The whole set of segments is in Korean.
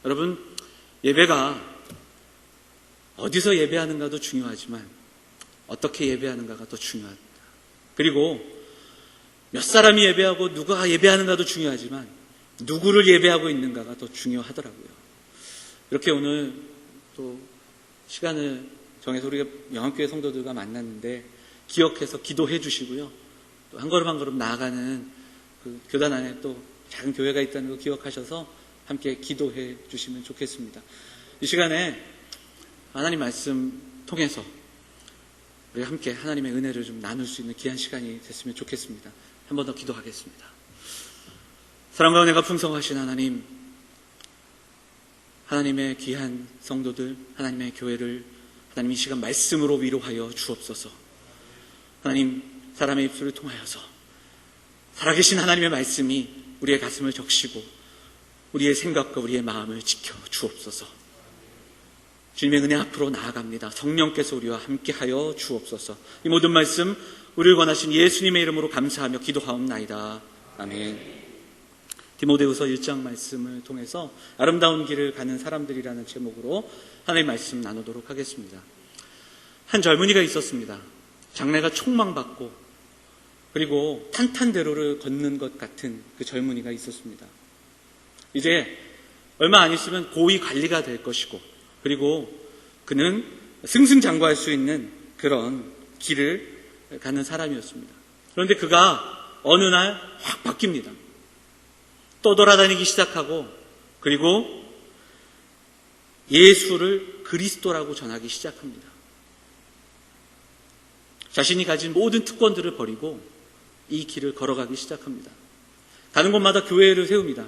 여러분, 예배가 어디서 예배하는가도 중요하지만 어떻게 예배하는가가 더 중요합니다. 그리고 몇 사람이 예배하고 누가 예배하는가도 중요하지만 누구를 예배하고 있는가가 더 중요하더라고요. 이렇게 오늘 또 시간을 정해서 우리가 영암교회 성도들과 만났는데 기억해서 기도해 주시고요. 또 한 걸음 한 걸음 나아가는 그 교단 안에 또 작은 교회가 있다는 거 기억하셔서 함께 기도해 주시면 좋겠습니다. 이 시간에 하나님 말씀 통해서 우리가 함께 하나님의 은혜를 좀 나눌 수 있는 귀한 시간이 됐으면 좋겠습니다. 한 번 더 기도하겠습니다. 사랑과 은혜가 풍성하신 하나님, 하나님의 귀한 성도들, 하나님의 교회를 하나님 이 시간 말씀으로 위로하여 주옵소서. 하나님, 사람의 입술을 통하여서 살아계신 하나님의 말씀이 우리의 가슴을 적시고 우리의 생각과 우리의 마음을 지켜 주옵소서. 주님의 은혜 앞으로 나아갑니다. 성령께서 우리와 함께하여 주옵소서. 이 모든 말씀 우리를 권하신 예수님의 이름으로 감사하며 기도하옵나이다. 아멘. 디모데후서 1장 말씀을 통해서 아름다운 길을 가는 사람들이라는 제목으로 하나님의 말씀 나누도록 하겠습니다. 한 젊은이가 있었습니다. 장래가 촉망받고 그리고 탄탄대로를 걷는 것 같은 그 젊은이가 있었습니다. 이제 얼마 안 있으면 고위 관리가 될 것이고 그리고 그는 승승장구할 수 있는 그런 길을 가는 사람이었습니다. 그런데 그가 어느 날 확 바뀝니다. 떠돌아다니기 시작하고 그리고 예수를 그리스도라고 전하기 시작합니다. 자신이 가진 모든 특권들을 버리고 이 길을 걸어가기 시작합니다. 가는 곳마다 교회를 세웁니다.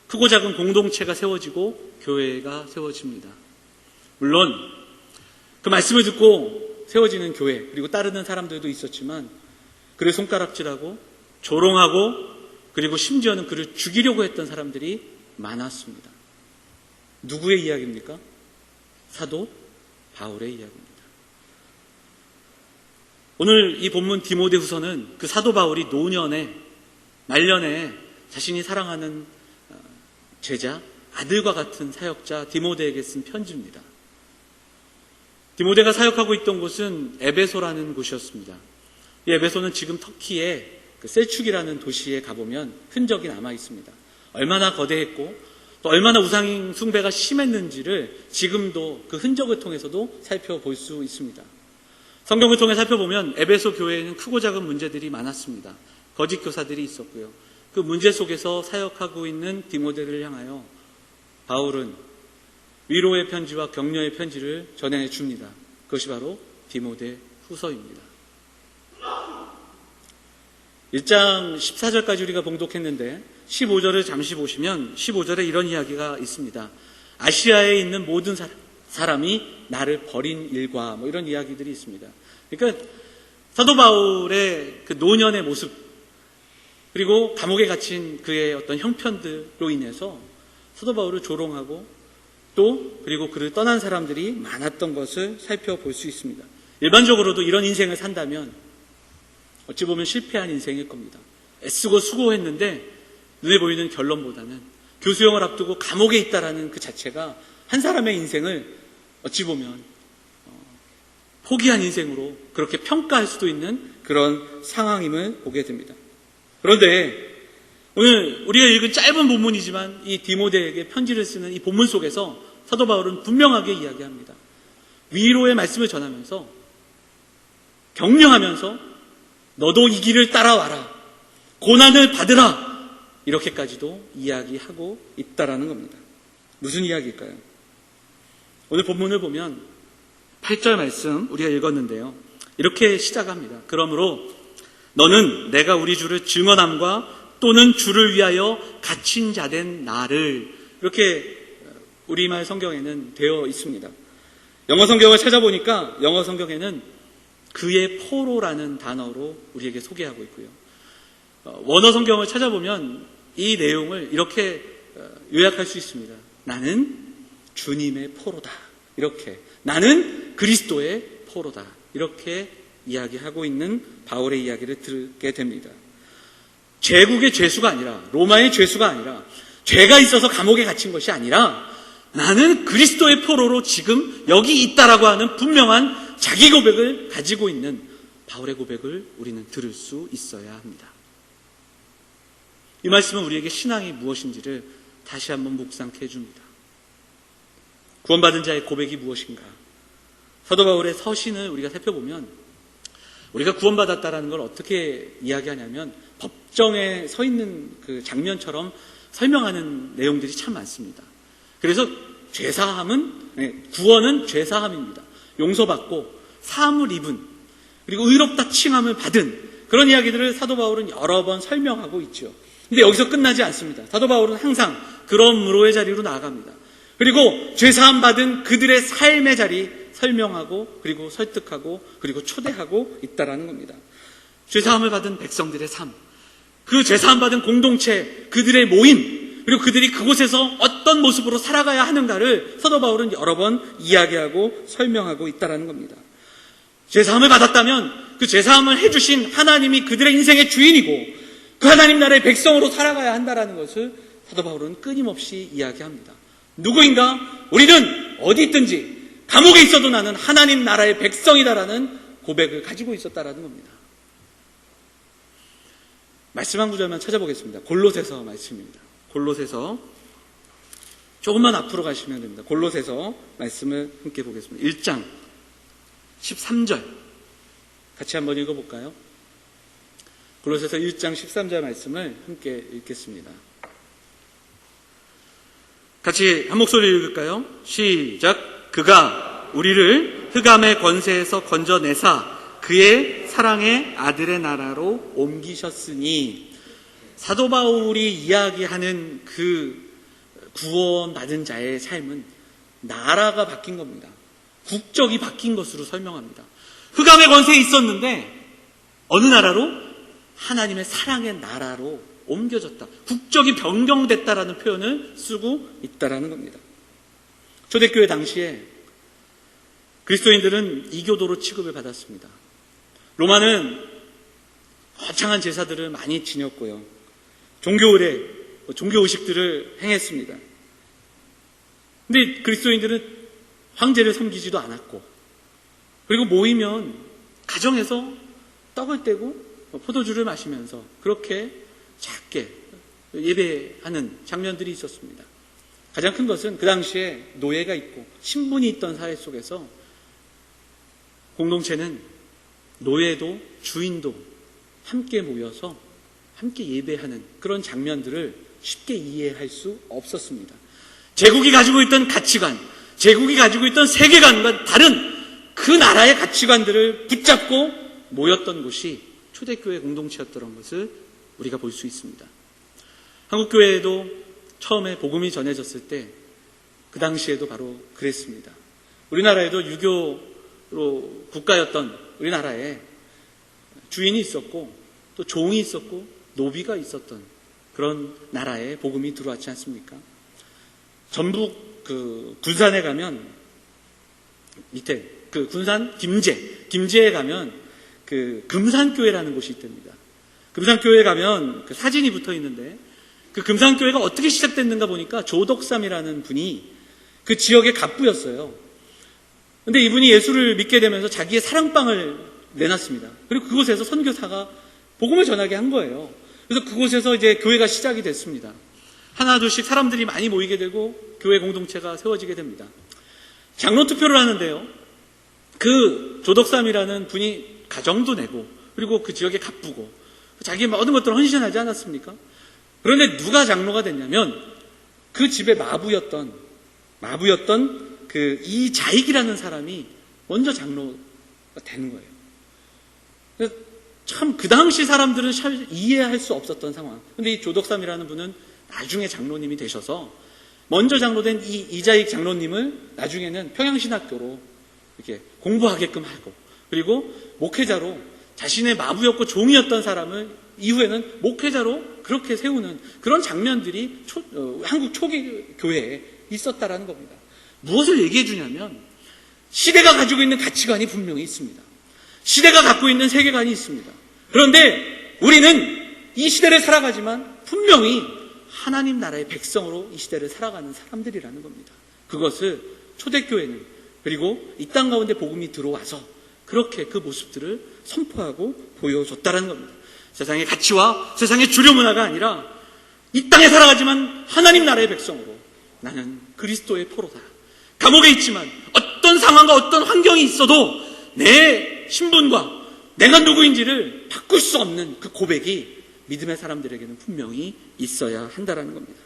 크고 작은 공동체가 세워지고 교회가 세워집니다. 물론 그 말씀을 듣고 세워지는 교회 그리고 따르는 사람들도 있었지만 그를 손가락질하고 조롱하고 그리고 심지어는 그를 죽이려고 했던 사람들이 많았습니다. 누구의 이야기입니까? 사도 바울의 이야기입니다. 오늘 이 본문 디모데후서는 그 사도 바울이 노년에 말년에 자신이 사랑하는 제자, 아들과 같은 사역자 디모데에게 쓴 편지입니다. 디모데가 사역하고 있던 곳은 에베소라는 곳이었습니다. 이 에베소는 지금 터키의 그 셀축이라는 도시에 가보면 흔적이 남아 있습니다. 얼마나 거대했고 또 얼마나 우상 숭배가 심했는지를 지금도 그 흔적을 통해서도 살펴볼 수 있습니다. 성경을 통해 살펴보면 에베소 교회에는 크고 작은 문제들이 많았습니다. 거짓 교사들이 있었고요. 그 문제 속에서 사역하고 있는 디모데를 향하여 바울은 위로의 편지와 격려의 편지를 전해줍니다. 그것이 바로 디모데 후서입니다. 1장 14절까지 우리가 봉독했는데 15절을 잠시 보시면 15절에 이런 이야기가 있습니다. 아시아에 있는 모든 사람이 나를 버린 일과 이런 이야기들이 있습니다. 그러니까 사도 바울의 그 노년의 모습 그리고 감옥에 갇힌 그의 어떤 형편들로 인해서 사도 바울을 조롱하고 또 그리고 그를 떠난 사람들이 많았던 것을 살펴볼 수 있습니다. 일반적으로도 이런 인생을 산다면 어찌 보면 실패한 인생일 겁니다. 애쓰고 수고했는데 눈에 보이는 결론보다는 교수형을 앞두고 감옥에 있다라는 그 자체가 한 사람의 인생을 어찌 보면 포기한 인생으로 그렇게 평가할 수도 있는 그런 상황임을 보게 됩니다. 그런데 오늘 우리가 읽은 짧은 본문이지만 이 디모데에게 편지를 쓰는 이 본문 속에서 사도 바울은 분명하게 이야기합니다. 위로의 말씀을 전하면서 격려하면서 너도 이 길을 따라와라. 고난을 받으라. 이렇게까지도 이야기하고 있다라는 겁니다. 무슨 이야기일까요? 오늘 본문을 보면 8절 말씀 우리가 읽었는데요. 이렇게 시작합니다. 그러므로 너는 내가 우리 주를 증언함과 또는 주를 위하여 갇힌 자 된 나를 이렇게 우리말 성경에는 되어 있습니다. 영어 성경을 찾아보니까 영어 성경에는 그의 포로라는 단어로 우리에게 소개하고 있고요. 원어 성경을 찾아보면 이 내용을 이렇게 요약할 수 있습니다. 나는 주님의 포로다. 이렇게 나는 그리스도의 포로다. 이렇게 이야기하고 있는 바울의 이야기를 듣게 됩니다. 제국의 죄수가 아니라 로마의 죄수가 아니라 죄가 있어서 감옥에 갇힌 것이 아니라 나는 그리스도의 포로로 지금 여기 있다라고 하는 분명한 자기 고백을 가지고 있는 바울의 고백을 우리는 들을 수 있어야 합니다. 이 말씀은 우리에게 신앙이 무엇인지를 다시 한번 묵상케 해줍니다. 구원받은 자의 고백이 무엇인가? 사도 바울의 서신을 우리가 살펴보면 우리가 구원받았다라는 걸 어떻게 이야기하냐면 법정에 서 있는 그 장면처럼 설명하는 내용들이 참 많습니다. 그래서 구원은 죄사함입니다. 용서받고 사함을 입은, 그리고 의롭다 칭함을 받은 그런 이야기들을 사도 바울은 여러 번 설명하고 있죠. 근데 여기서 끝나지 않습니다. 사도 바울은 항상 그러므로의 자리로 나아갑니다. 그리고 죄사함 받은 그들의 삶의 자리 설명하고, 그리고 설득하고, 그리고 초대하고 있다라는 겁니다. 죄사함을 받은 백성들의 삶, 그 죄사함 받은 공동체, 그들의 모임, 그리고 그들이 그곳에서 어떤 모습으로 살아가야 하는가를 사도 바울은 여러 번 이야기하고 설명하고 있다라는 겁니다. 죄사함을 받았다면 그 죄사함을 해주신 하나님이 그들의 인생의 주인이고 그 하나님 나라의 백성으로 살아가야 한다라는 것을 사도 바울은 끊임없이 이야기합니다. 누구인가? 우리는 어디 있든지 감옥에 있어도 나는 하나님 나라의 백성이다라는 고백을 가지고 있었다라는 겁니다. 말씀 한 구절만 찾아보겠습니다. 골로새서 말씀입니다. 골로새서 조금만 앞으로 가시면 됩니다. 골로새서 말씀을 함께 보겠습니다. 1장 13절 같이 한번 읽어볼까요? 골로새서 1장 13절 말씀을 함께 읽겠습니다. 같이 한 목소리 읽을까요? 시작. 그가 우리를 흑암의 권세에서 건져내사 그의 사랑의 아들의 나라로 옮기셨으니, 사도 바울이 이야기하는 그 구원받은 자의 삶은 나라가 바뀐 겁니다. 국적이 바뀐 것으로 설명합니다. 흑암의 권세에 있었는데 어느 나라로? 하나님의 사랑의 나라로 옮겨졌다. 국적이 변경됐다라는 표현을 쓰고 있다라는 겁니다. 초대교회 당시에 그리스도인들은 이교도로 취급을 받았습니다. 로마는 거창한 제사들을 많이 지녔고요. 종교의례, 종교의식들을 행했습니다. 근데 그리스도인들은 황제를 섬기지도 않았고, 그리고 모이면 가정에서 떡을 떼고 포도주를 마시면서 그렇게 작게 예배하는 장면들이 있었습니다. 가장 큰 것은 그 당시에 노예가 있고 신분이 있던 사회 속에서 공동체는 노예도 주인도 함께 모여서 함께 예배하는 그런 장면들을 쉽게 이해할 수 없었습니다. 제국이 가지고 있던 가치관, 제국이 가지고 있던 세계관과 다른 그 나라의 가치관들을 붙잡고 모였던 곳이 초대교회 공동체였던 것을 우리가 볼 수 있습니다. 한국교회에도 처음에 복음이 전해졌을 때 그 당시에도 바로 그랬습니다. 우리나라에도 유교로 국가였던 우리나라에 주인이 있었고 또 종이 있었고 노비가 있었던 그런 나라에 복음이 들어왔지 않습니까? 전북 그 군산에 가면 밑에 그 군산 김제에 가면 그 금산교회라는 곳이 있답니다. 금산교회에 가면 그 사진이 붙어 있는데 그 금산교회가 어떻게 시작됐는가 보니까 조덕삼이라는 분이 그 지역의 갑부였어요. 근데 이분이 예수를 믿게 되면서 자기의 사랑방을 내놨습니다. 그리고 그곳에서 선교사가 복음을 전하게 한 거예요. 그래서 그곳에서 이제 교회가 시작이 됐습니다. 하나 둘씩 사람들이 많이 모이게 되고 교회 공동체가 세워지게 됩니다. 장로 투표를 하는데요. 그 조덕삼이라는 분이 가정도 내고 그리고 그 지역의 갑부고 자기의 모든 것들을 헌신하지 않았습니까? 그런데 누가 장로가 됐냐면 그 집의 마부였던 그 이자익이라는 사람이 먼저 장로가 되는 거예요. 참 그 당시 사람들은 잘 이해할 수 없었던 상황. 근데 이 조덕삼이라는 분은 나중에 장로님이 되셔서 먼저 장로된 이 이자익 장로님을 나중에는 평양신학교로 이렇게 공부하게끔 하고, 그리고 목회자로 자신의 마부였고 종이었던 사람을 이후에는 목회자로 그렇게 세우는 그런 장면들이 한국 초기 교회에 있었다라는 겁니다. 무엇을 얘기해 주냐면 시대가 가지고 있는 가치관이 분명히 있습니다. 시대가 갖고 있는 세계관이 있습니다. 그런데 우리는 이 시대를 살아가지만 분명히 하나님 나라의 백성으로 이 시대를 살아가는 사람들이라는 겁니다. 그것을 초대교회는, 그리고 이 땅 가운데 복음이 들어와서 그렇게 그 모습들을 선포하고 보여줬다는 겁니다. 세상의 가치와 세상의 주류 문화가 아니라 이 땅에 살아가지만 하나님 나라의 백성으로 나는 그리스도의 포로다. 감옥에 있지만 어떤 상황과 어떤 환경이 있어도 내 신분과 내가 누구인지를 바꿀 수 없는 그 고백이 믿음의 사람들에게는 분명히 있어야 한다는 겁니다.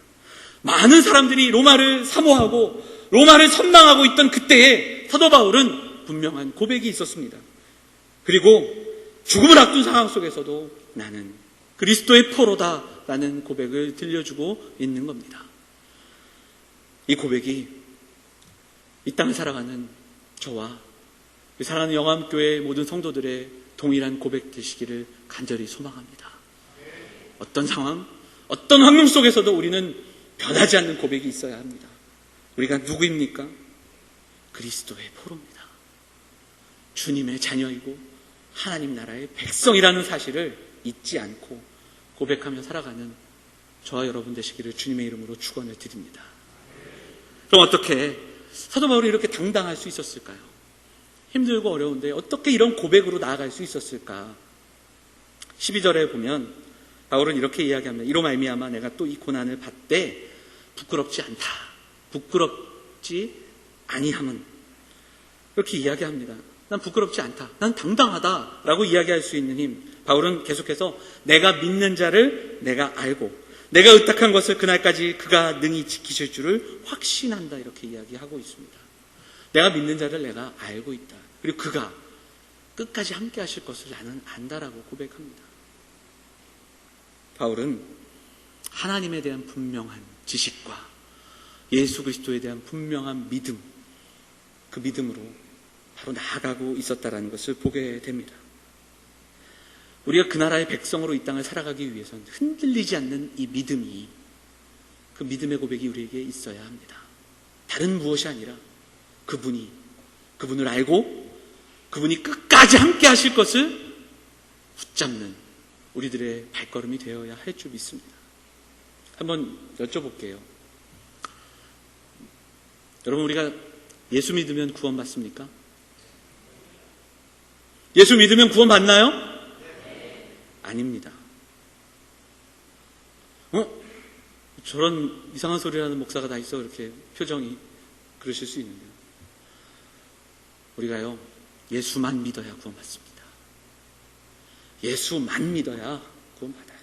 많은 사람들이 로마를 사모하고 로마를 선망하고 있던 그때에 사도 바울은 분명한 고백이 있었습니다. 그리고 죽음을 앞둔 상황 속에서도 나는 그리스도의 포로다라는 고백을 들려주고 있는 겁니다. 이 고백이 이 땅을 살아가는 저와 사랑하는 영암교회 모든 성도들의 동일한 고백 되시기를 간절히 소망합니다. 어떤 상황, 어떤 환경 속에서도 우리는 변하지 않는 고백이 있어야 합니다. 우리가 누구입니까? 그리스도의 포로입니다. 주님의 자녀이고 하나님 나라의 백성이라는 사실을 잊지 않고 고백하며 살아가는 저와 여러분 되시기를 주님의 이름으로 축원을 드립니다. 그럼 어떻게 사도 바울이 이렇게 당당할 수 있었을까요? 힘들고 어려운데 어떻게 이런 고백으로 나아갈 수 있었을까? 12절에 보면 바울은 이렇게 이야기합니다. 이로 말미암아 내가 또 이 고난을 받되 부끄럽지 않다. 부끄럽지 아니함은, 이렇게 이야기합니다. 난 부끄럽지 않다. 난 당당하다라고 이야기할 수 있는 힘. 바울은 계속해서 내가 믿는 자를 내가 알고 내가 의탁한 것을 그날까지 그가 능히 지키실 줄을 확신한다, 이렇게 이야기하고 있습니다. 내가 믿는 자를 내가 알고 있다. 그리고 그가 끝까지 함께 하실 것을 나는 안다라고 고백합니다. 바울은 하나님에 대한 분명한 지식과 예수 그리스도에 대한 분명한 믿음, 그 믿음으로 바로 나아가고 있었다는 것을 보게 됩니다. 우리가 그 나라의 백성으로 이 땅을 살아가기 위해서는 흔들리지 않는 이 믿음이, 그 믿음의 고백이 우리에게 있어야 합니다. 다른 무엇이 아니라 그분을 알고 그분이 끝까지 함께 하실 것을 붙잡는 우리들의 발걸음이 되어야 할 줄 믿습니다. 한번 여쭤볼게요. 여러분, 우리가 예수 믿으면 구원 받습니까? 예수 믿으면 구원 받나요? 아닙니다. 저런 이상한 소리 하는 목사가 다 있어, 그렇게 표정이 그러실 수 있는데요. 우리가요, 예수만 믿어야 구원 받습니다. 예수만 믿어야 구원 받아요.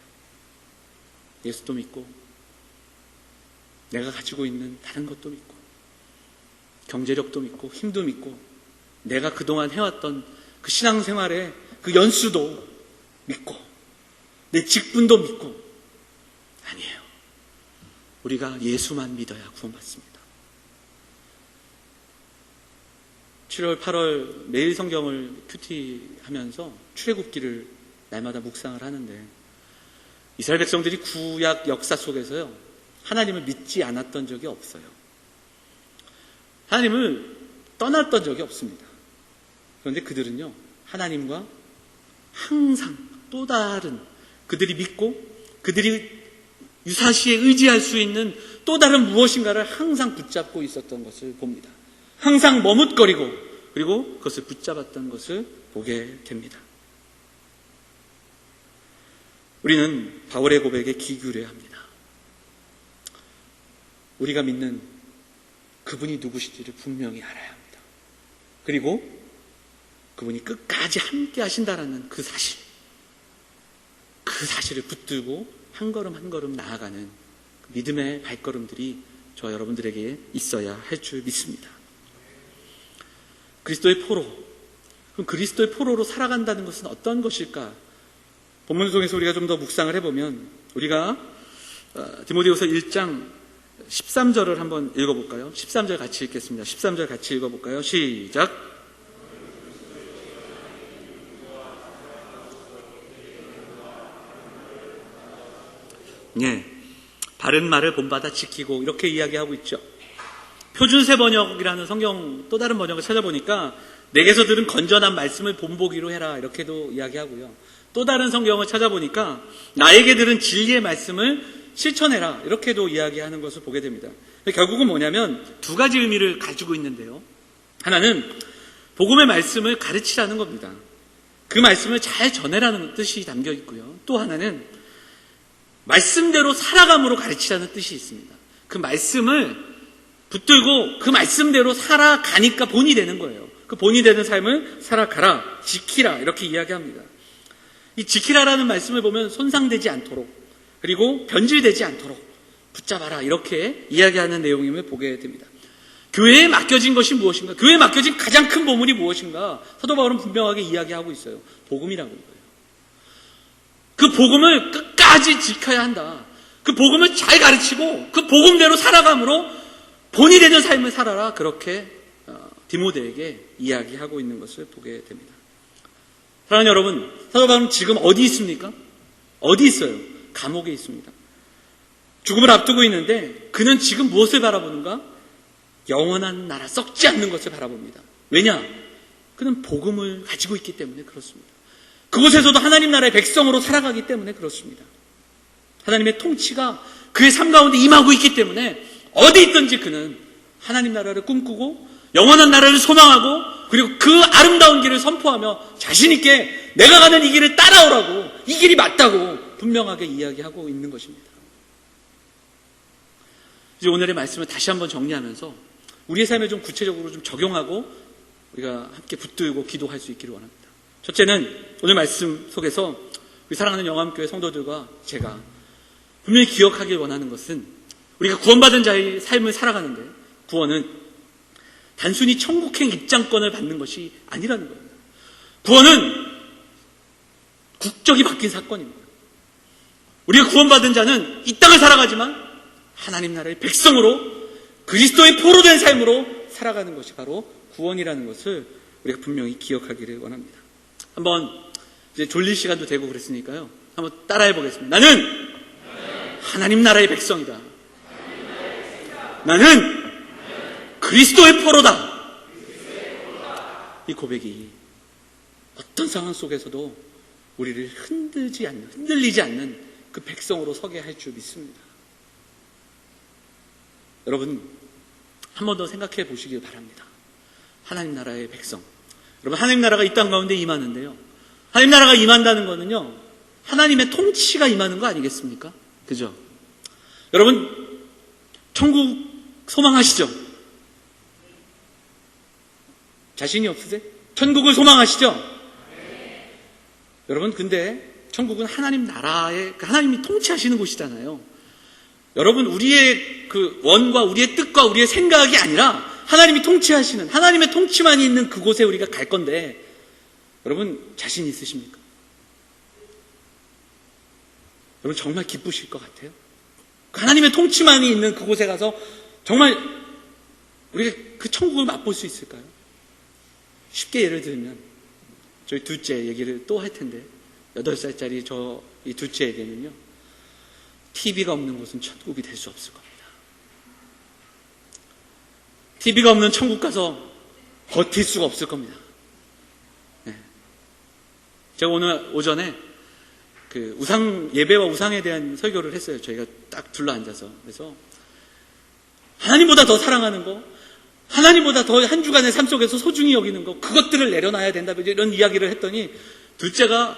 예수도 믿고 내가 가지고 있는 다른 것도 믿고 경제력도 믿고 힘도 믿고 내가 그동안 해왔던 그 신앙생활의 그 연수도 믿고 내 직분도 믿고, 아니에요. 우리가 예수만 믿어야 구원받습니다. 7월, 8월 매일 성경을 큐티하면서 출애굽기를 날마다 묵상을 하는데, 이스라엘 백성들이 구약 역사 속에서요, 하나님을 믿지 않았던 적이 없어요. 하나님을 떠났던 적이 없습니다. 그런데 그들은요, 하나님과 항상 또 다른, 그들이 믿고 그들이 유사시에 의지할 수 있는 또 다른 무엇인가를 항상 붙잡고 있었던 것을 봅니다. 항상 머뭇거리고 그리고 그것을 붙잡았던 것을 보게 됩니다. 우리는 바울의 고백에 귀 기울여야 합니다. 우리가 믿는 그분이 누구신지를 분명히 알아야 합니다. 그리고 그분이 끝까지 함께 하신다라는 그 사실을 붙들고 한 걸음 한 걸음 나아가는 그 믿음의 발걸음들이 저와 여러분들에게 있어야 할 줄 믿습니다. 그리스도의 포로, 그럼 그리스도의 포로로 살아간다는 것은 어떤 것일까? 본문 속에서 우리가 좀 더 묵상을 해보면, 우리가 디모데후서 1장 13절을 한번 읽어볼까요? 13절 같이 읽겠습니다. 13절 같이 읽어볼까요? 시작. 예, 바른 말을 본받아 지키고, 이렇게 이야기하고 있죠. 표준세 번역이라는 성경 또 다른 번역을 찾아보니까 내게서 들은 건전한 말씀을 본보기로 해라, 이렇게도 이야기하고요. 또 다른 성경을 찾아보니까 나에게 들은 진리의 말씀을 실천해라. 이렇게도 이야기하는 것을 보게 됩니다. 결국은 뭐냐면 두 가지 의미를 가지고 있는데요. 하나는 복음의 말씀을 가르치라는 겁니다. 그 말씀을 잘 전해라는 뜻이 담겨 있고요. 또 하나는 말씀대로 살아감으로 가르치라는 뜻이 있습니다. 그 말씀을 붙들고 그 말씀대로 살아가니까 본이 되는 거예요. 그 본이 되는 삶을 살아가라, 지키라 이렇게 이야기합니다. 이 지키라라는 말씀을 보면 손상되지 않도록 그리고 변질되지 않도록 붙잡아라 이렇게 이야기하는 내용임을 보게 됩니다. 교회에 맡겨진 것이 무엇인가? 교회에 맡겨진 가장 큰 보물이 무엇인가? 사도 바울은 분명하게 이야기하고 있어요. 복음이라고 하는 거예요. 그 복음을 끝까지 지켜야 한다. 그 복음을 잘 가르치고 그 복음대로 살아감으로 본이 되는 삶을 살아라. 그렇게 디모데에게 이야기하고 있는 것을 보게 됩니다. 사랑하는 여러분, 사도 바울은 지금 어디 있습니까? 어디 있어요? 감옥에 있습니다. 죽음을 앞두고 있는데 그는 지금 무엇을 바라보는가? 영원한 나라, 썩지 않는 것을 바라봅니다. 왜냐? 그는 복음을 가지고 있기 때문에 그렇습니다. 그곳에서도 하나님 나라의 백성으로 살아가기 때문에 그렇습니다. 하나님의 통치가 그의 삶 가운데 임하고 있기 때문에 어디 있든지 그는 하나님 나라를 꿈꾸고 영원한 나라를 소망하고 그리고 그 아름다운 길을 선포하며 자신 있게 내가 가는 이 길을 따라오라고, 이 길이 맞다고 분명하게 이야기하고 있는 것입니다. 이제 오늘의 말씀을 다시 한번 정리하면서 우리의 삶에 좀 구체적으로 좀 적용하고 우리가 함께 붙들고 기도할 수 있기를 원합니다. 첫째는 오늘 말씀 속에서 우리 사랑하는 영암교회 성도들과 제가 분명히 기억하길 원하는 것은 우리가 구원받은 자의 삶을 살아가는데 구원은 단순히 천국행 입장권을 받는 것이 아니라는 겁니다. 구원은 국적이 바뀐 사건입니다. 우리가 구원받은 자는 이 땅을 살아가지만 하나님 나라의 백성으로 그리스도의 포로된 삶으로 살아가는 것이 바로 구원이라는 것을 우리가 분명히 기억하기를 원합니다. 한번 이제 졸릴 시간도 되고 그랬으니까요. 한번 따라해 보겠습니다. 나는 하나님 나라의 백성이다. 나는 그리스도의 포로다. 이 고백이 어떤 상황 속에서도 우리를 흔들리지 않는 그 백성으로 서게 할 줄 믿습니다. 여러분, 한 번 더 생각해 보시길 바랍니다. 하나님 나라의 백성. 여러분, 하나님 나라가 이 땅 가운데 임하는데요. 하나님 나라가 임한다는 거는요, 하나님의 통치가 임하는 거 아니겠습니까? 그죠? 여러분, 천국 소망하시죠? 자신이 없으세요? 천국을 소망하시죠? 네. 여러분, 근데 천국은 하나님 나라의, 하나님이 통치하시는 곳이잖아요. 여러분, 우리의 그 원과 우리의 뜻과 우리의 생각이 아니라 하나님이 통치하시는, 하나님의 통치만이 있는 그곳에 우리가 갈 건데, 여러분, 자신 있으십니까? 여러분, 정말 기쁘실 것 같아요? 하나님의 통치만이 있는 그곳에 가서 정말 우리가 그 천국을 맛볼 수 있을까요? 쉽게 예를 들면, 저희 둘째 얘기를 또 할 텐데, 8살짜리 이 둘째에게는요, TV가 없는 곳은 천국이 될 수 없을 겁니다. TV가 없는 천국 가서 버틸 수가 없을 겁니다. 네. 제가 오늘 오전에 그 예배와 우상에 대한 설교를 했어요. 저희가 딱 둘러앉아서. 그래서 하나님보다 더 사랑하는 거, 하나님보다 더 한 주간의 삶 속에서 소중히 여기는 거, 그것들을 내려놔야 된다. 이런 이야기를 했더니 둘째가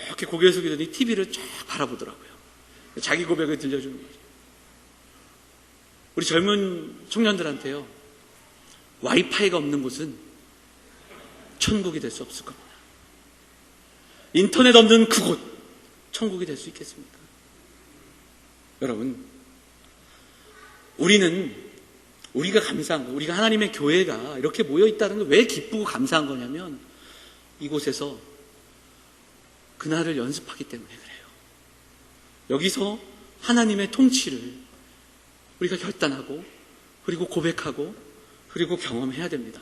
이렇게 고개를 숙이더니 TV를 쫙 바라보더라고요. 자기 고백을 들려주는 거죠. 우리 젊은 청년들한테요, 와이파이가 없는 곳은 천국이 될 수 없을 겁니다. 인터넷 없는 그곳, 천국이 될 수 있겠습니까? 여러분, 우리가 감사한 거, 우리가 하나님의 교회가 이렇게 모여 있다는 걸 왜 기쁘고 감사한 거냐면, 이곳에서 그날을 연습하기 때문에 그래요. 여기서 하나님의 통치를 우리가 결단하고 그리고 고백하고 그리고 경험해야 됩니다.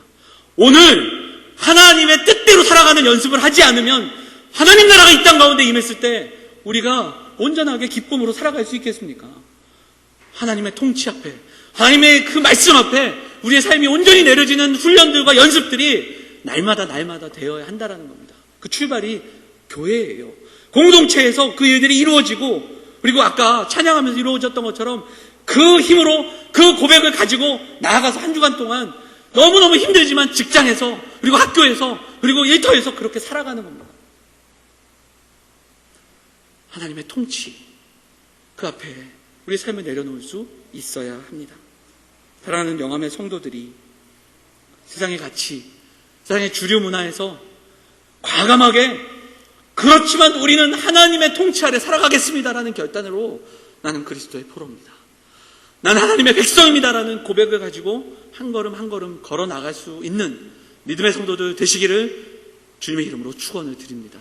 오늘 하나님의 뜻대로 살아가는 연습을 하지 않으면 하나님 나라가 이 땅 가운데 임했을 때 우리가 온전하게 기쁨으로 살아갈 수 있겠습니까? 하나님의 통치 앞에, 하나님의 그 말씀 앞에 우리의 삶이 온전히 내려지는 훈련들과 연습들이 날마다 되어야 한다는 겁니다. 그 출발이 교회예요. 공동체에서 그 일들이 이루어지고 그리고 아까 찬양하면서 이루어졌던 것처럼 그 힘으로 그 고백을 가지고 나아가서 한 주간 동안 너무너무 힘들지만 직장에서 그리고 학교에서 그리고 일터에서 그렇게 살아가는 겁니다. 하나님의 통치, 그 앞에 우리 삶을 내려놓을 수 있어야 합니다. 사랑하는 영암의 성도들이 세상의 가치, 세상의 주류 문화에서 과감하게 그렇지만 우리는 하나님의 통치 아래 살아가겠습니다라는 결단으로 나는 그리스도의 포로입니다. 나는 하나님의 백성입니다라는 고백을 가지고 한 걸음 한 걸음 걸어 나갈 수 있는 믿음의 성도들 되시기를 주님의 이름으로 축원을 드립니다.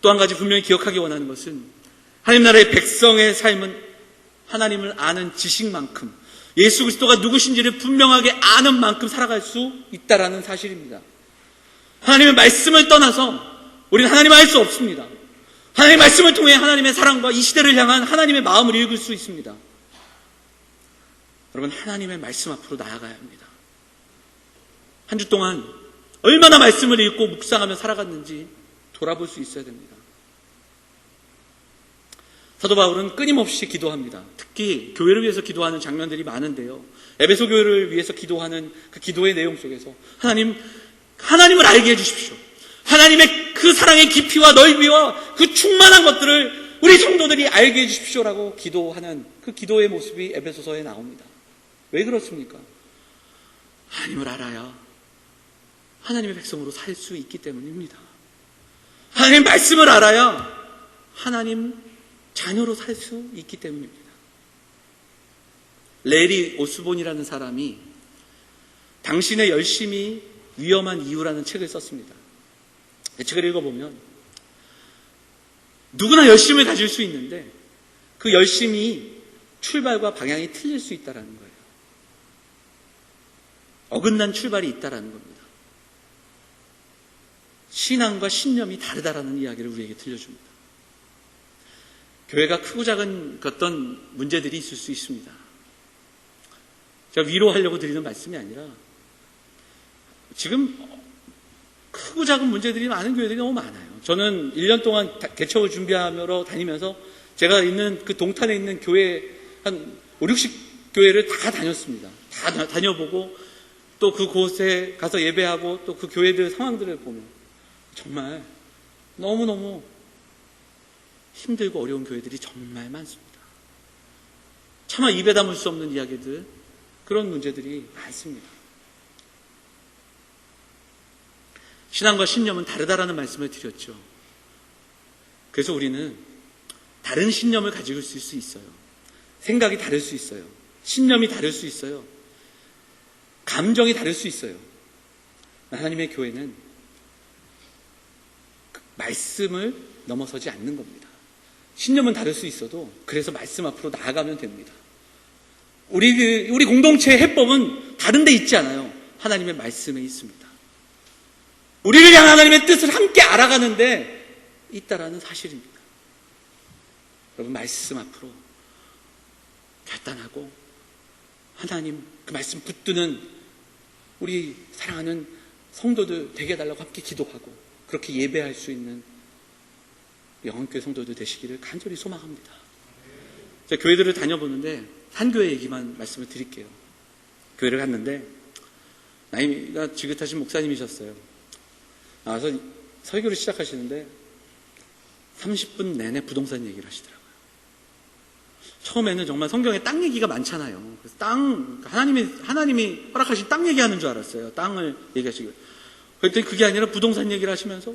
또 한 가지 분명히 기억하기 원하는 것은 하나님 나라의 백성의 삶은 하나님을 아는 지식만큼 예수 그리스도가 누구신지를 분명하게 아는 만큼 살아갈 수 있다라는 사실입니다. 하나님의 말씀을 떠나서 우리는 하나님을 알 수 없습니다. 하나님의 말씀을 통해 하나님의 사랑과 이 시대를 향한 하나님의 마음을 읽을 수 있습니다. 여러분, 하나님의 말씀 앞으로 나아가야 합니다. 한 주 동안 얼마나 말씀을 읽고 묵상하며 살아갔는지 돌아볼 수 있어야 됩니다. 사도 바울은 끊임없이 기도합니다. 특히 교회를 위해서 기도하는 장면들이 많은데요. 에베소 교회를 위해서 기도하는 그 기도의 내용 속에서 하나님을 알게 해주십시오. 하나님의 그 사랑의 깊이와 넓이와 그 충만한 것들을 우리 성도들이 알게 해주십시오라고 기도하는 그 기도의 모습이 에베소서에 나옵니다. 왜 그렇습니까? 하나님을 알아야 하나님의 백성으로 살 수 있기 때문입니다. 하나님의 말씀을 알아야 하나님 자녀로 살 수 있기 때문입니다. 레리 오스본이라는 사람이 당신의 열심이 위험한 이유라는 책을 썼습니다. 이 책을 읽어보면 누구나 열심을 가질 수 있는데 그 열심이 출발과 방향이 틀릴 수 있다는 거예요. 어긋난 출발이 있다는 겁니다. 신앙과 신념이 다르다라는 이야기를 우리에게 들려줍니다. 교회가 크고 작은 어떤 문제들이 있을 수 있습니다. 제가 위로하려고 드리는 말씀이 아니라 지금 크고 작은 문제들이 많은 교회들이 너무 많아요. 저는 1년 동안 개척을 준비하러 다니면서 제가 있는 그 동탄에 있는 교회 한 5, 60교회를 다 다녔습니다. 다 다녀보고 또 그곳에 가서 예배하고 또 그 교회들 상황들을 보면 정말 너무너무 힘들고 어려운 교회들이 정말 많습니다. 차마 입에 담을 수 없는 이야기들, 그런 문제들이 많습니다. 신앙과 신념은 다르다라는 말씀을 드렸죠. 그래서 우리는 다른 신념을 가지고 있을 수 있어요. 생각이 다를 수 있어요. 신념이 다를 수 있어요. 감정이 다를 수 있어요. 하나님의 교회는 말씀을 넘어서지 않는 겁니다. 신념은 다를 수 있어도 그래서 말씀 앞으로 나아가면 됩니다. 우리 공동체의 해법은 다른 데 있지 않아요. 하나님의 말씀에 있습니다. 우리를 향한 하나님의 뜻을 함께 알아가는데 있다라는 사실입니다. 여러분, 말씀 앞으로 결단하고 하나님 그 말씀 붙드는 우리 사랑하는 성도들 되게 해달라고 함께 기도하고 그렇게 예배할 수 있는 영원교회 성도들 되시기를 간절히 소망합니다. 제가 교회들을 다녀보는데 한 교회 얘기만 말씀을 드릴게요. 교회를 갔는데 나이가 지긋하신 목사님이셨어요. 나와서 설교를 시작하시는데 30분 내내 부동산 얘기를 하시더라고요. 처음에는 정말 성경에 땅 얘기가 많잖아요. 그래서 하나님이 허락하신 땅 얘기하는 줄 알았어요. 땅을 얘기하시고. 그랬더니 그게 아니라 부동산 얘기를 하시면서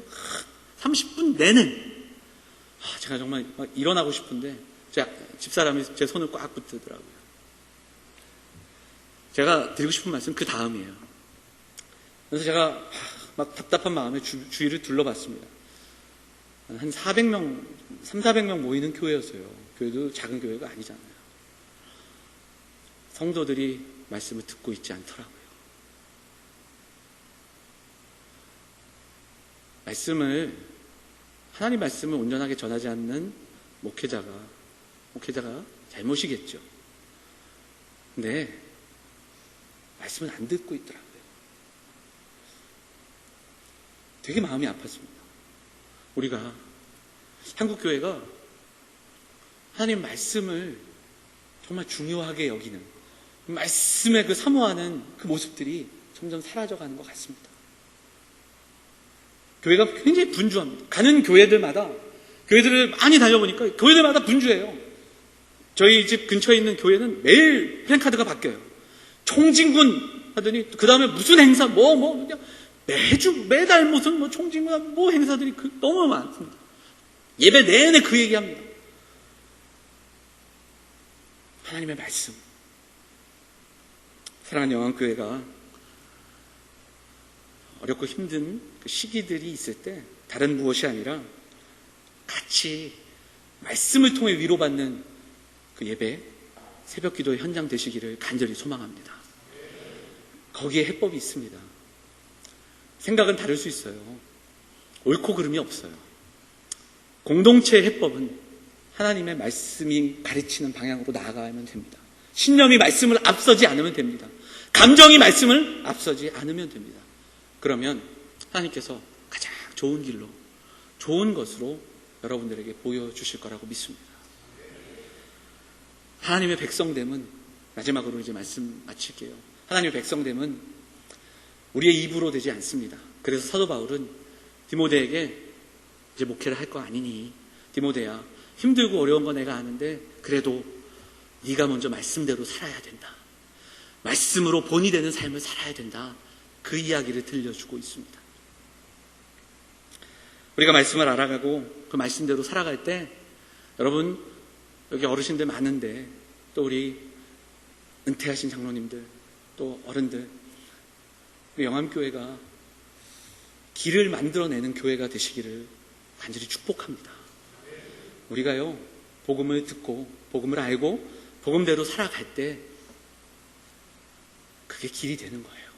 30분 내내 제가 정말 일어나고 싶은데 집사람이 제 손을 꽉 붙들더라고요. 제가 드리고 싶은 말씀은 그 다음이에요. 그래서 제가 막 답답한 마음에 주위를 둘러봤습니다. 한 400명, 400명 모이는 교회였어요. 교회도 작은 교회가 아니잖아요. 성도들이 말씀을 듣고 있지 않더라고요. 하나님 말씀을 온전하게 전하지 않는 목회자가 잘못이겠죠. 근데 말씀을 안 듣고 있더라고요. 되게 마음이 아팠습니다. 우리가 한국교회가 하나님 말씀을 정말 중요하게 여기는, 말씀에 그 사모하는 그 모습들이 점점 사라져가는 것 같습니다. 교회가 굉장히 분주합니다. 가는 교회들마다, 교회들을 많이 다녀보니까 교회들마다 분주해요. 저희 집 근처에 있는 교회는 매일 플랜카드가 바뀌어요. 총진군 하더니 그 다음에 무슨 행사 그냥 매달 무슨 총진군 행사들이 너무 많습니다. 예배 내내 그 얘기합니다. 하나님의 말씀. 사랑하는 영안교회가 어렵고 힘든 그 시기들이 있을 때 다른 무엇이 아니라 같이 말씀을 통해 위로받는 그 예배, 새벽 기도의 현장 되시기를 간절히 소망합니다. 거기에 해법이 있습니다. 생각은 다를 수 있어요. 옳고 그름이 없어요. 공동체의 해법은 하나님의 말씀이 가르치는 방향으로 나아가면 됩니다. 신념이 말씀을 앞서지 않으면 됩니다. 감정이 말씀을 앞서지 않으면 됩니다. 그러면 하나님께서 가장 좋은 길로, 좋은 것으로 여러분들에게 보여주실 거라고 믿습니다. 하나님의 백성됨은, 마지막으로 이제 말씀 마칠게요. 하나님의 백성됨은 우리의 입으로 되지 않습니다. 그래서 사도 바울은 디모데에게 이제 목회를 할 거 아니니 디모데야, 힘들고 어려운 거 내가 아는데 그래도 네가 먼저 말씀대로 살아야 된다. 말씀으로 본이 되는 삶을 살아야 된다. 그 이야기를 들려주고 있습니다. 우리가 말씀을 알아가고 그 말씀대로 살아갈 때, 여러분 여기 어르신들 많은데 또 우리 은퇴하신 장로님들, 또 어른들, 우리 영암교회가 길을 만들어내는 교회가 되시기를 간절히 축복합니다. 우리가요, 복음을 듣고 복음을 알고 복음대로 살아갈 때 그게 길이 되는 거예요.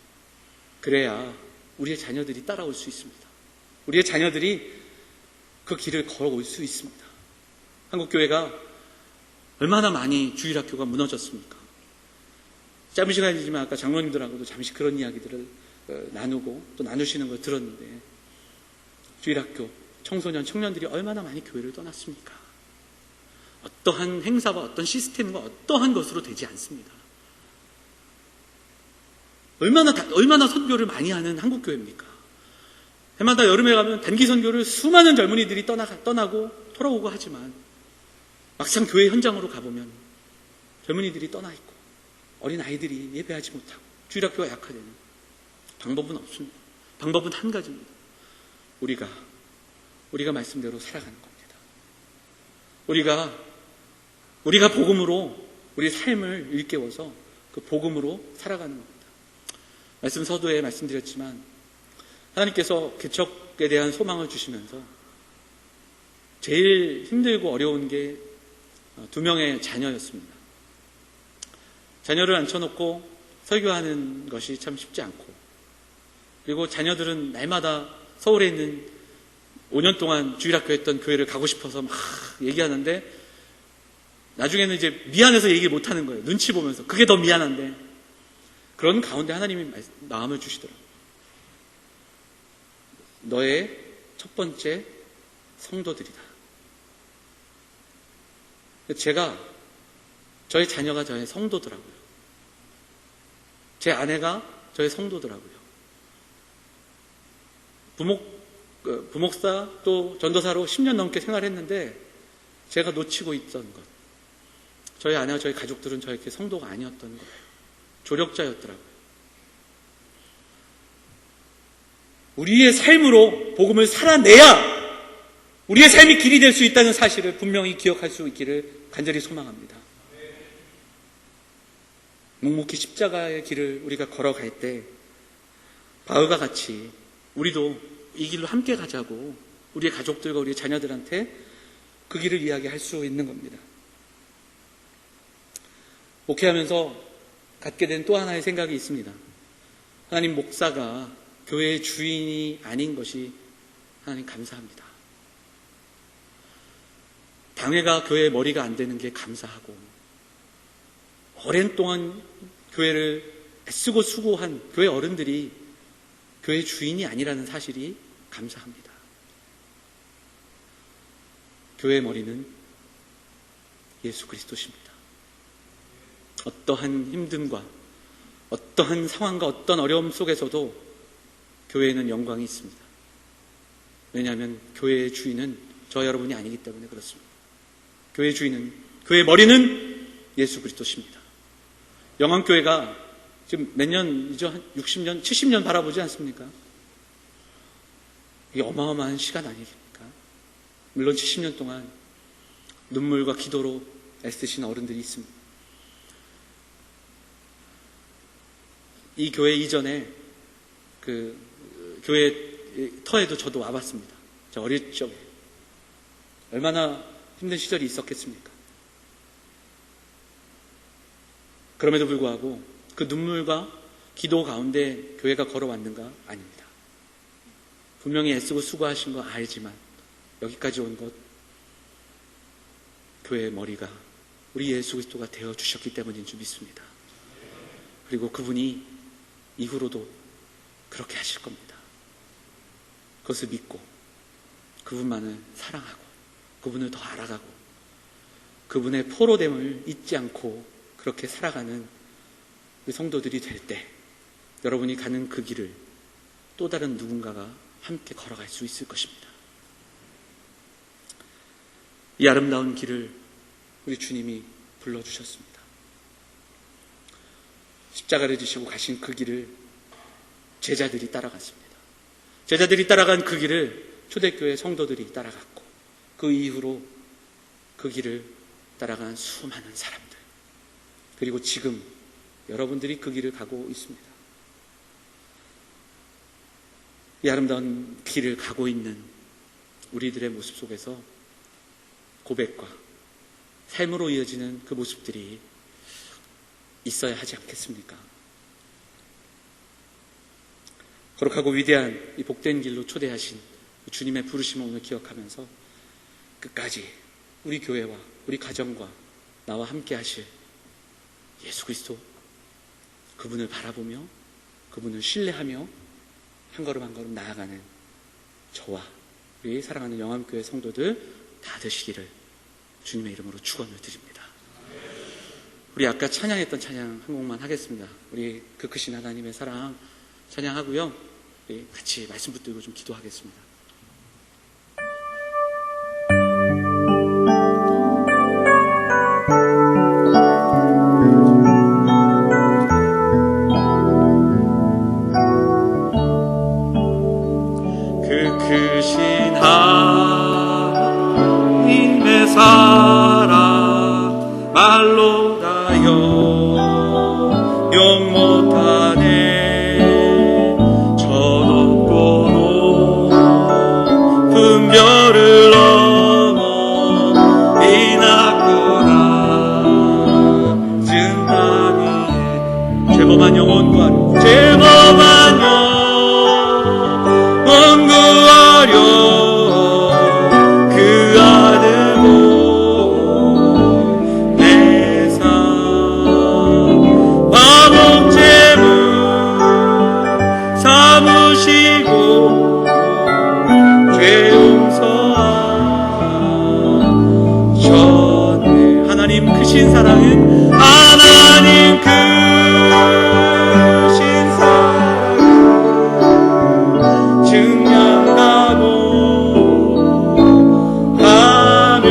그래야 우리의 자녀들이 따라올 수 있습니다. 우리의 자녀들이 그 길을 걸어올 수 있습니다. 한국교회가 얼마나 많이 주일학교가 무너졌습니까? 짧은 시간이지만 아까 장로님들하고도 잠시 그런 이야기들을 나누고 또 나누시는 걸 들었는데, 주일학교 청소년, 청년들이 얼마나 많이 교회를 떠났습니까? 어떠한 행사와 어떤 시스템과 어떠한 것으로 되지 않습니다. 얼마나 선교를 많이 하는 한국교회입니까? 해마다 여름에 가면 단기 선교를 수많은 젊은이들이 떠나고 돌아오고 하지만, 막상 교회 현장으로 가보면 젊은이들이 떠나 있고 어린 아이들이 예배하지 못하고 주일학교가 약화되는, 방법은 없습니다. 방법은 한 가지입니다. 우리가 말씀대로 살아가는 겁니다. 우리가 복음으로 우리 삶을 일깨워서 그 복음으로 살아가는 겁니다. 말씀 서두에 말씀드렸지만 하나님께서 개척에 대한 소망을 주시면서 제일 힘들고 어려운 게 2명의 자녀였습니다. 자녀를 앉혀놓고 설교하는 것이 참 쉽지 않고, 그리고 자녀들은 날마다 서울에 있는 5년 동안 주일학교 했던 교회를 가고 싶어서 막 얘기하는데, 나중에는 이제 미안해서 얘기를 못하는 거예요. 눈치 보면서. 그게 더 미안한데, 그런 가운데 하나님이 마음을 주시더라고요. 너의 첫 번째 성도들이다. 저의 자녀가 저의 성도더라고요. 제 아내가 저의 성도더라고요. 부목사 또 전도사로 10년 넘게 생활했는데 제가 놓치고 있던 것, 저희 아내와 저희 가족들은 저에게 성도가 아니었던 거예요. 조력자였더라고요. 우리의 삶으로 복음을 살아내야 우리의 삶이 길이 될 수 있다는 사실을 분명히 기억할 수 있기를 간절히 소망합니다. 묵묵히 십자가의 길을 우리가 걸어갈 때 바울과 같이 우리도 이 길로 함께 가자고 우리의 가족들과 우리의 자녀들한테 그 길을 이야기할 수 있는 겁니다. 목회하면서 갖게 된 또 하나의 생각이 있습니다. 하나님, 목사가 교회의 주인이 아닌 것이 하나님 감사합니다. 당회가 교회의 머리가 안 되는 게 감사하고, 오랜 동안 교회를 애쓰고 수고한 교회 어른들이 교회의 주인이 아니라는 사실이 감사합니다. 교회의 머리는 예수 그리스도십니다. 어떠한 힘듦과 어떠한 상황과 어떤 어려움 속에서도 교회에는 영광이 있습니다. 왜냐하면 교회의 주인은 저 여러분이 아니기 때문에 그렇습니다. 교회의 주인은, 교회의 머리는 예수 그리스도십니다. 영암교회가 지금 몇 년이죠? 한 60년, 70년 바라보지 않습니까? 이게 어마어마한 시간 아니겠습니까? 물론 70년 동안 눈물과 기도로 애쓰신 어른들이 있습니다. 이 교회 이전에 그 교회 터에도 저도 와봤습니다. 저 어릴 적에 얼마나 힘든 시절이 있었겠습니까? 그럼에도 불구하고 그 눈물과 기도 가운데 교회가 걸어왔는가? 아닙니다. 분명히 애쓰고 수고하신 거 알지만 여기까지 온 것, 교회의 머리가 우리 예수 그리스도가 되어주셨기 때문인 줄 믿습니다. 그리고 그분이 이후로도 그렇게 하실 겁니다. 그것을 믿고 그분만을 사랑하고 그분을 더 알아가고 그분의 포로됨을 잊지 않고 그렇게 살아가는 그 성도들이 될 때 여러분이 가는 그 길을 또 다른 누군가가 함께 걸어갈 수 있을 것입니다. 이 아름다운 길을 우리 주님이 불러주셨습니다. 십자가를 지시고 가신 그 길을 제자들이 따라갔습니다. 제자들이 따라간 그 길을 초대교회 성도들이 따라갔고 그 이후로 그 길을 따라간 수많은 사람들, 그리고 지금 여러분들이 그 길을 가고 있습니다. 이 아름다운 길을 가고 있는 우리들의 모습 속에서 고백과 삶으로 이어지는 그 모습들이 있어야 하지 않겠습니까? 거룩하고 위대한 이 복된 길로 초대하신 주님의 부르심을 오늘 기억하면서 끝까지 우리 교회와 우리 가정과 나와 함께 하실 예수 그리스도, 그분을 바라보며 그분을 신뢰하며 한 걸음 한 걸음 나아가는 저와 우리 사랑하는 영암교회 성도들 다 되시기를 주님의 이름으로 축원을 드립니다. 우리 아까 찬양했던 찬양 한 곡만 하겠습니다. 우리 그 크신 하나님의 사랑 찬양하고요, 우리 같이 말씀 붙들고 좀 기도하겠습니다. 그 크신 하나님의 사랑 말로 영 못하네. 저 높고 높은 별을 넘어 이 낮고 낮은 땅 위에 죄범한 영혼 구하려, 죄범한 영혼 구하려 그 아들 삼으시고 죄 용서하셨네. 하나님 크신 사랑은, 하나님 크신 사랑은 증명하고 하며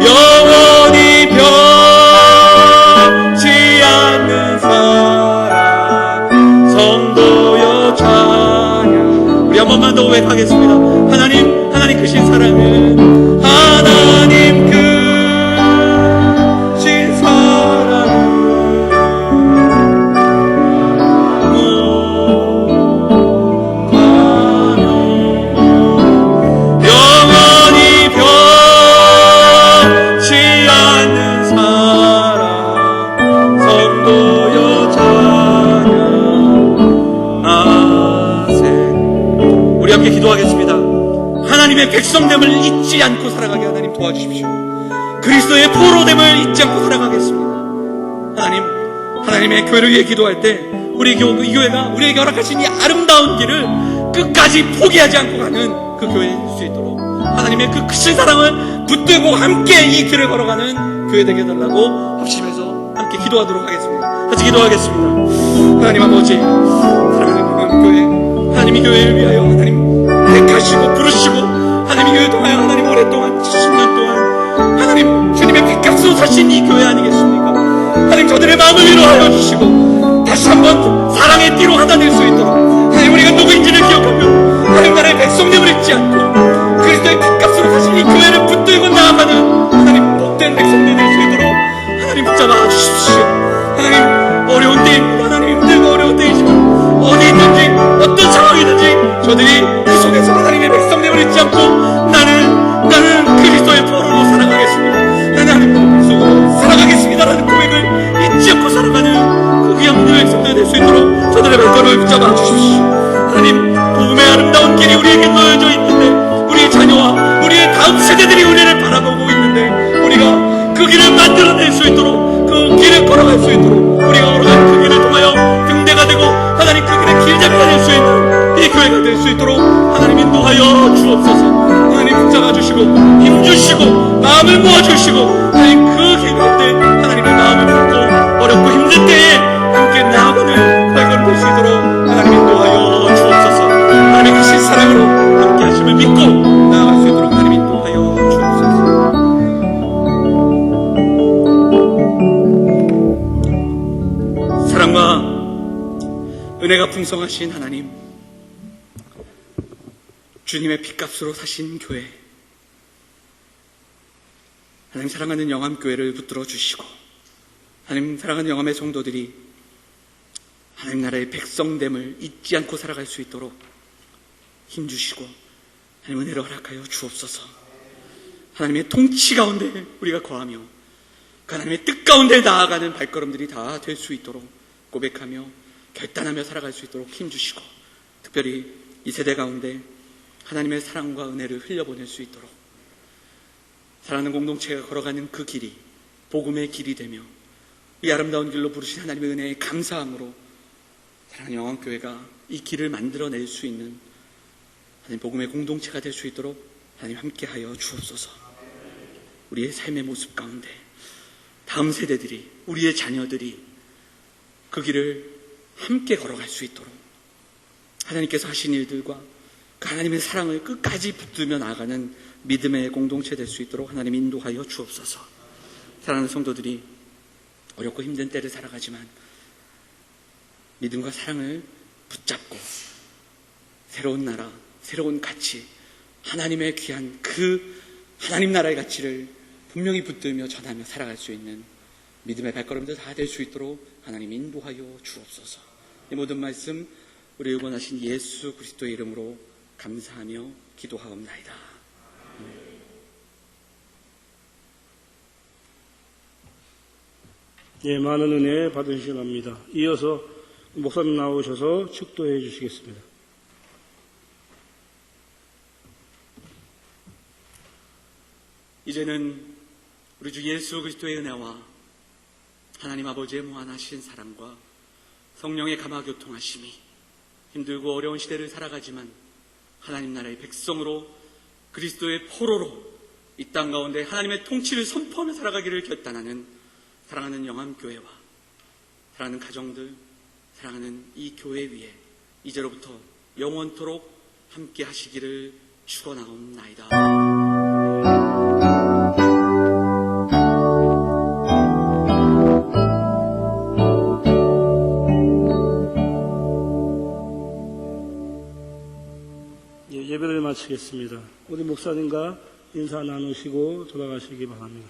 영원히 변치 않는 사랑 성도여 찬양. 우리 한 번만 더 고백하겠습니다. 하나님 크신 사랑은, 하나님 크신 사랑은 무한하며 영원히 변치 않는 사랑 성도여 찬양하세. 우리 함께 기도하겠습니다. 하나님의 백성됨을 잊지 않고 살아가게 하나님 도와주십시오. 그리스도의 포로됨을 잊지 않고 살아가겠습니다. 하나님의 교회를 위해 기도할 때 우리 이 교회가 우리에게 허락하신 이 아름다운 길을 끝까지 포기하지 않고 가는 그 교회일 수 있도록 하나님의 그 크신 사랑을 붙들고 함께 이 길을 걸어가는 교회 되게 해달라고 합심해서 함께 기도하도록 하겠습니다. 같이 기도하겠습니다. 하나님 아버지, 사랑하는 영광교회, 하나님이 교회를 위하여 하나님 택하시고 부르시고 하나님이 교회 통하여 하나님 오랫동안 70년 동안 하나님 주님의 핏값으로 사신 이 교회 아니겠습니까? 하나님 저들의 마음을 위로하여 주시고 다시 한번 사랑의 띠로 하나 될 수 있도록 하나님 우리가 누구인지를 기억하며 하나님 나라의 백성됨을 잊지 않고 그리스도의 핏값으로 사신 이 교회를 붙들고 나아가는 하나님 복된 백성들 될 수 있도록 하나님 붙잡아 주십시오. 하나님 어려운 때입니다. 하나님 힘들고 어려운 때이지만 어디 있든지 어떤 상황이든지 저들이 그 속에서 하나님의 백성됨을 잊지 않고 나는 그리스도의 포로로 살아가겠습니다. 나는 하나님의 백성으로 살아가겠습니다라는 고백을 잊지 않고 살아가는 그 귀한 분들의 백성들 될 수 있도록 저들의 발걸음을 붙잡아 주십시오. 하나님 복음의 아름다운 길이 우리에게 놓여져 있는데 우리의 자녀와 우리의 다음 세대들이 우리를 바라보고 있는데 우리가 그 길을 만들어낼 수 있도록 그 길을 걸어갈 수 있도록 우리가 걸어간 그 길을 통하여 등대가 되고 하나님 그 길의 길잡이가 될 수 있는 이 교회가 될 수 있도록 하나님 인도하여 주옵소서. 하나님 붙잡아 주시고 힘주시고 마음을 모아주시고 하나님 그 길 가운데 하나님의 마음을 품고 어렵고 힘든 때에 함께 나아가는 발걸음 될 수 있도록 하나님 인도하여 주옵소서. 하나님 크신 사랑으로 함께 하심을 믿고 나아갈 수 있도록 하나님 인도하여 주옵소서. 사랑과 은혜가 풍성하신 하나님, 주님의 핏값으로 사신 교회, 하나님 사랑하는 영암교회를 붙들어 주시고 하나님 사랑하는 영암의 성도들이 하나님 나라의 백성됨을 잊지 않고 살아갈 수 있도록 힘주시고 하나님 은혜를 허락하여 주옵소서. 하나님의 통치 가운데 우리가 거하며 그 하나님의 뜻 가운데 나아가는 발걸음들이 다 될 수 있도록 고백하며 결단하며 살아갈 수 있도록 힘주시고 특별히 이 세대 가운데 하나님의 사랑과 은혜를 흘려보낼 수 있도록 사랑하는 공동체가 걸어가는 그 길이 복음의 길이 되며 이 아름다운 길로 부르신 하나님의 은혜에 감사함으로 사랑하는 영암교회가 이 길을 만들어낼 수 있는 하나님 복음의 공동체가 될 수 있도록 하나님 함께하여 주옵소서. 우리의 삶의 모습 가운데 다음 세대들이 우리의 자녀들이 그 길을 함께 걸어갈 수 있도록 하나님께서 하신 일들과 그 하나님의 사랑을 끝까지 붙들며 나아가는 믿음의 공동체 될 수 있도록 하나님 인도하여 주옵소서. 사랑하는 성도들이 어렵고 힘든 때를 살아가지만 믿음과 사랑을 붙잡고 새로운 나라, 새로운 가치, 하나님의 귀한 그 하나님 나라의 가치를 분명히 붙들며 전하며 살아갈 수 있는 믿음의 발걸음들 다 될 수 있도록 하나님 인도하여 주옵소서. 이 모든 말씀 우리 의원하신 예수 그리스도의 이름으로 감사하며 기도하옵나이다. 예, 많은 은혜 받으시기 바랍니다. 이어서 목사님 나오셔서 축도해 주시겠습니다. 이제는 우리 주 예수 그리스도의 은혜와 하나님 아버지의 무한하신 사랑과 성령의 감화교통하심이 힘들고 어려운 시대를 살아가지만 하나님 나라의 백성으로 그리스도의 포로로 이 땅 가운데 하나님의 통치를 선포하며 살아가기를 결단하는 사랑하는 영암교회와 사랑하는 가정들, 사랑하는 이 교회 위에 이제로부터 영원토록 함께 하시기를 축원하옵나이다. 예배를 마치겠습니다. 우리 목사님과 인사 나누시고 돌아가시기 바랍니다.